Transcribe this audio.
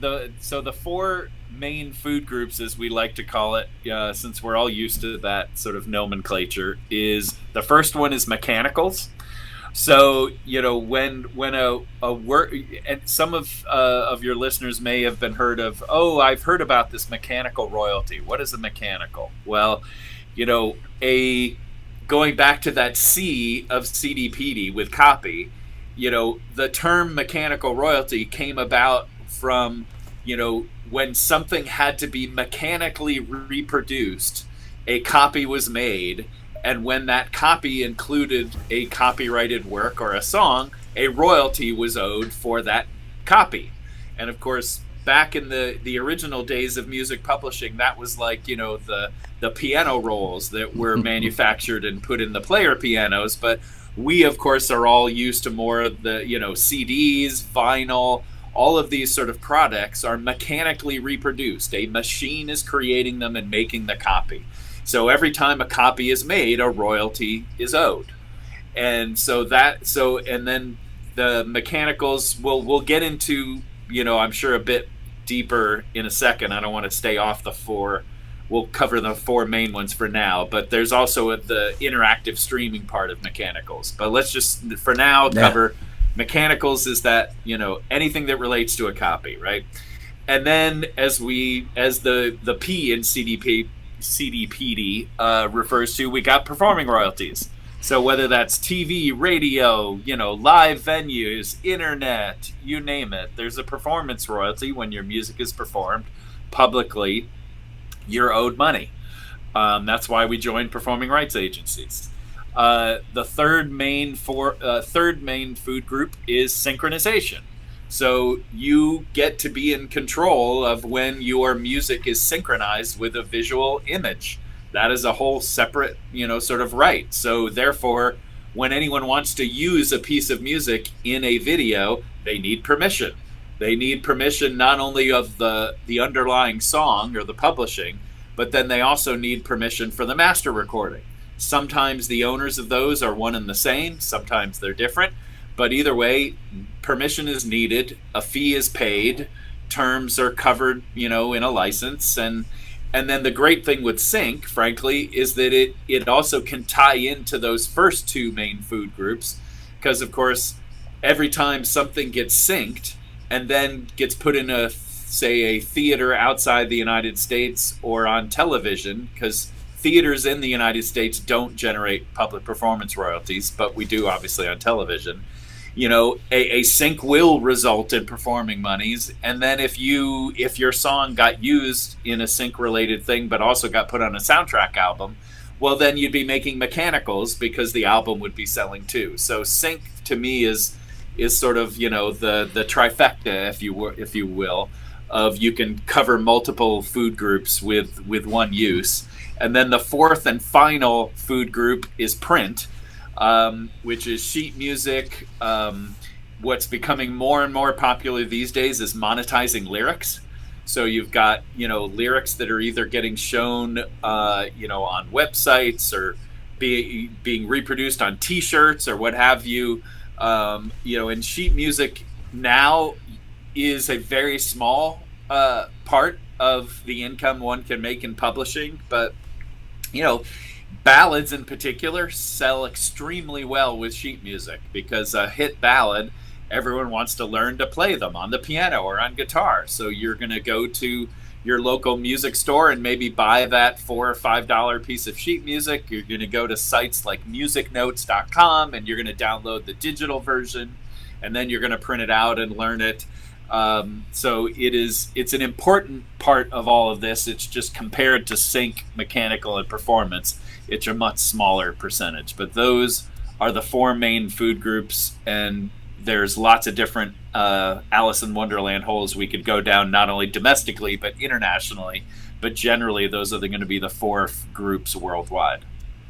the four main food groups, as we like to call it, since we're all used to that sort of nomenclature, is the first one is mechanicals. So when a work, and some of your listeners may have been heard of. Oh, I've heard about this mechanical royalty. What is a mechanical? Well, a going back to that C of CDPD with copy, the term mechanical royalty came about from, when something had to be mechanically reproduced, a copy was made. And when that copy included a copyrighted work or a song, a royalty was owed for that copy. And of course, back in the original days of music publishing, that was like, the piano rolls that were manufactured and put in the player pianos. But we, of course, are all used to more of the, CDs, vinyl. All of these sort of products are mechanically reproduced. A machine is creating them and making the copy. So every time a copy is made, a royalty is owed. And and then the mechanicals, we'll get into, I'm sure a bit deeper in a second. I don't want to stay off the four. We'll cover the four main ones for now, but there's also the interactive streaming part of mechanicals. But let's just, for now, cover mechanicals is that, anything that relates to a copy, right? And then as the P in CDPD refers to, we got performing royalties. So whether that's TV, radio, live venues, internet, you name it, there's a performance royalty. When your music is performed publicly, you're owed money. That's why we joined performing rights agencies. The third main food group is synchronization. So you get to be in control of when your music is synchronized with a visual image. That is a whole separate, sort of right. So therefore, when anyone wants to use a piece of music in a video, they need permission. They need permission not only of the underlying song or the publishing, but then they also need permission for the master recording. Sometimes the owners of those are one and the same. Sometimes they're different. But either way, permission is needed, a fee is paid, terms are covered, in a license. And then the great thing with sync, frankly, is that it also can tie into those first two main food groups. Because, of course, every time something gets synced and then gets put in a theater outside the United States or on television, because theaters in the United States don't generate public performance royalties, but we do obviously on television. A sync will result in performing monies. And then if your song got used in a sync related thing, but also got put on a soundtrack album, well, then you'd be making mechanicals because the album would be selling too. So sync to me is sort of, the trifecta, if you will, of you can cover multiple food groups with one use. And then the fourth and final food group is print, which is sheet music. What's becoming more and more popular these days is monetizing lyrics. So you've got, lyrics that are either getting shown, on websites or being reproduced on T-shirts or what have you. And sheet music now is a very small part of the income one can make in publishing, but ballads in particular sell extremely well with sheet music, because a hit ballad, everyone wants to learn to play them on the piano or on guitar. So you're going to go to your local music store and maybe buy that $4 or $5 piece of sheet music. You're going to go to sites like musicnotes.com and you're going to download the digital version, and then you're going to print it out and learn it. So it's an important part of all of this. It's just compared to sync, mechanical, and performance, it's a much smaller percentage. But those are the four main food groups, and there's lots of different Alice in Wonderland holes we could go down, not only domestically but internationally. But generally, those are going to be the four groups worldwide.